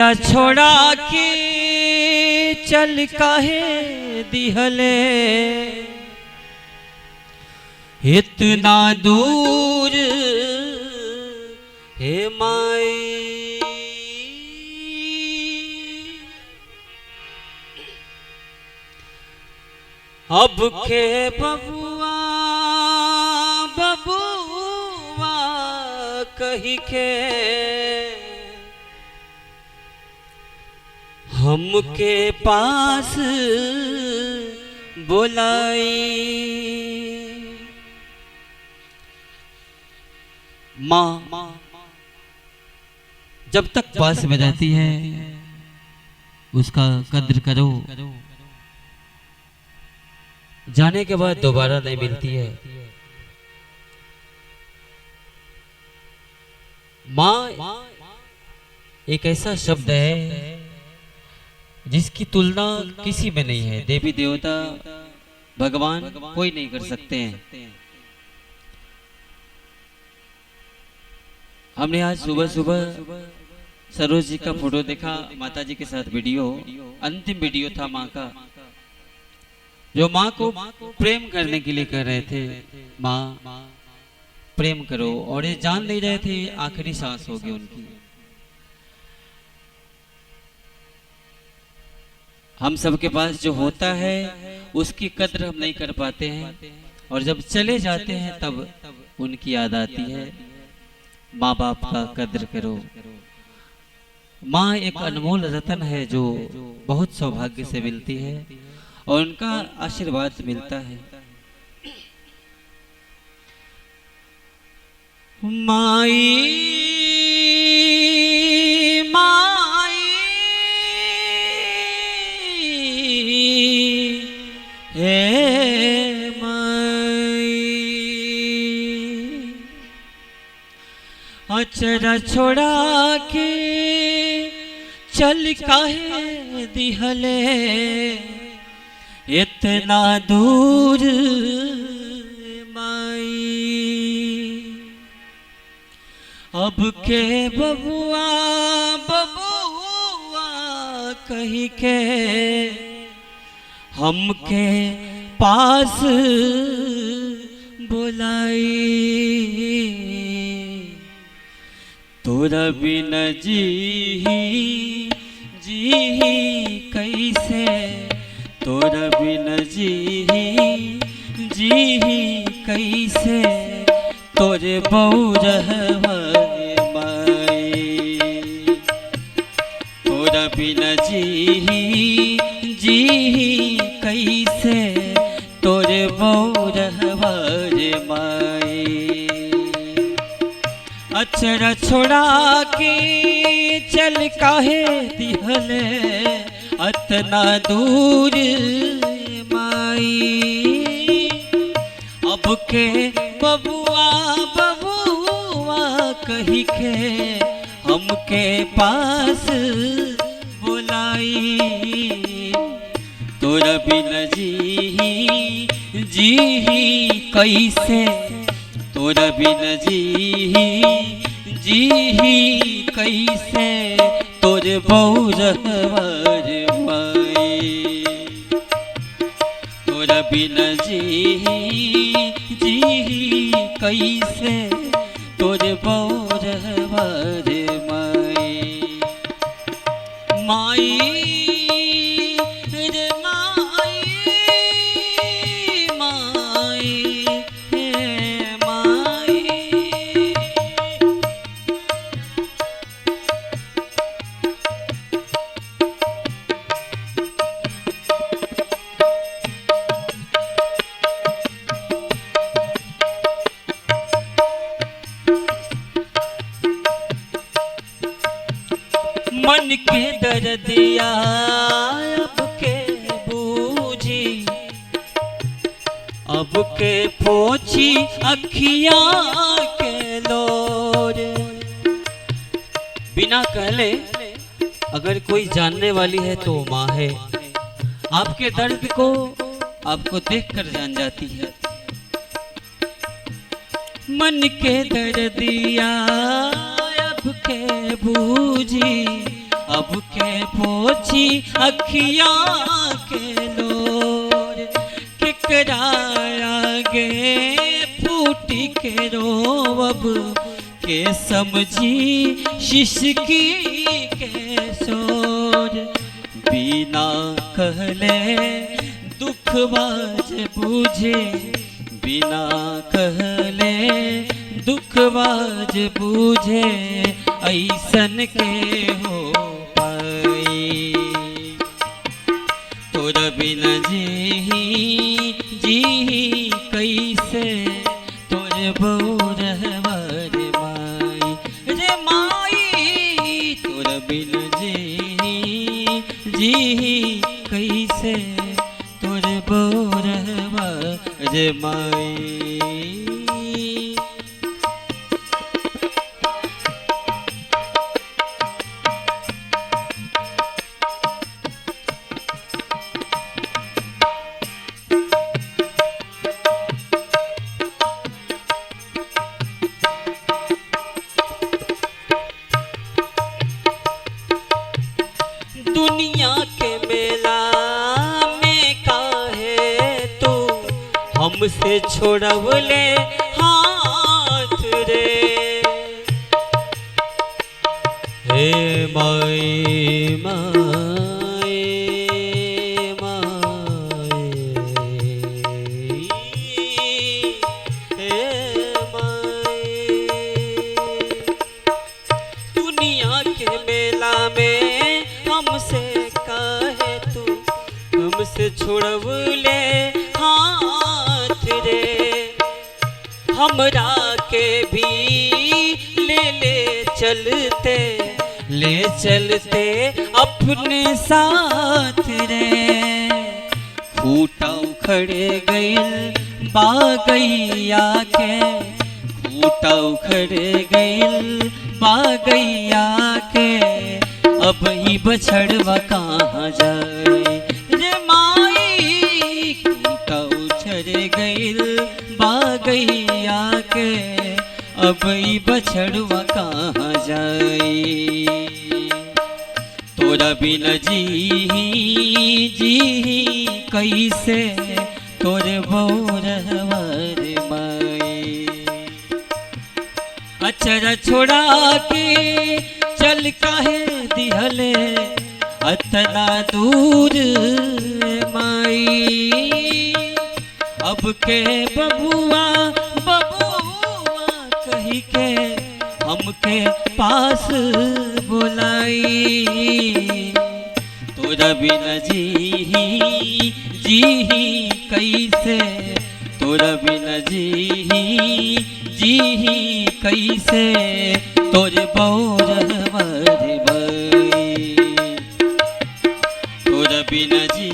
छोड़ा के चल काहे दिहले इतना दूर हे माई। अब के बबुआ बबुआ कही के हमके पास बुलाई। माँ जब तक पास में रहती है उसका कद्र करो, जाने के बाद दोबारा नहीं मिलती है। माँ एक ऐसा शब्द है जिसकी तुलना किसी में नहीं है। देवी देवता भगवान कोई नहीं कर सकते हैं। हमने आज सुबह सुबह सरोज जी का फोटो देखा, माता जी के साथ वीडियो, अंतिम वीडियो था माँ का, जो माँ को प्रेम करने के लिए कह रहे थे, माँ प्रेम करो, और ये जान नहीं रहे थे आखिरी सांस होगी उनकी। हम सबके पास जो होता है उसकी कद्र हम नहीं कर पाते हैं, और जब चले जाते हैं तब उनकी याद आती है। माँ बाप का कद्र करो। माँ एक अनमोल रतन है जो बहुत सौभाग्य से मिलती है और उनका आशीर्वाद मिलता है। माई माई हे माई, अचरा छोड़ा के चल काहे दिहले इतना दूर माई। अब के बबुआ बबुआ कही के हमके पास बुलाई। तोरा बिना जी कैसे, तोरा बिना जी कैसे, तोरे बौरहवा माई। तोरा बिना जी कैसे, तोरे बौरहवा माई। अचरा छोड़ा के चल काहे दिहले अतना दूर माई। अब के बबुआ बबुआ कही के हमके पास बुलाई। तोरा बिना जी कैसे, तोरा बिना जी कैसे, तोरे बौरहवा माई। तोरा बिना जी कैसे, तोरे बौरहवा माई। माई रे माई, माई हे माई। मन के दर्दिया अब के बूझी, अब के पोछी अखिया के लोर। बिना कहले अगर कोई जानने वाली है तो माँ है। आपके दर्द को आपको देखकर जान जाती है। मन के दर्दिया अब के बूझी, अब के पोछी अखियां के लोर, केकराया गे फूटी के रोवब, के समझी शिशकी के सोर। बिना कहले दुखवाज बूझे, बिना कहले दुखवाज बूझे, ऐसन के हो पाई। तोरा बिना जी कैसे, तोरे बौरहवा रे माई, रे माई। तोरा बिना जी कैसे, तोरे बौरहवा रे माई। दुनिया के मेला में काहे तू हमसे छोड़वले हाथ रे। हे माई माई माई, हे माई। दुनिया के मेला में हमसे काहे तू हमसे छोड़वले हाथ रे। हमरा के भी ले चलते अपने साथ रे। खूटा उखड़े गइल बागैया के, खूटा उखड़े गइल बागैया के, अब ही बछड़वा कहाँ जाए रे माई। खूटा उछड़ गइल बागैया के, अब ही बछड़वा कहाँ जाए। तोरा बिना जी कैसे, तोरे बौरहवा रे माई। अचरा छोड़ा के चल काहे दिहले अतना दूर माई। अब के बबुआ बबुआ कही के हमके पास बुलाई। तोरा बिना जी कैसे, तोरा बिना जी कैसे, तोरे बौरहवा रे माई। तोरा बिना जी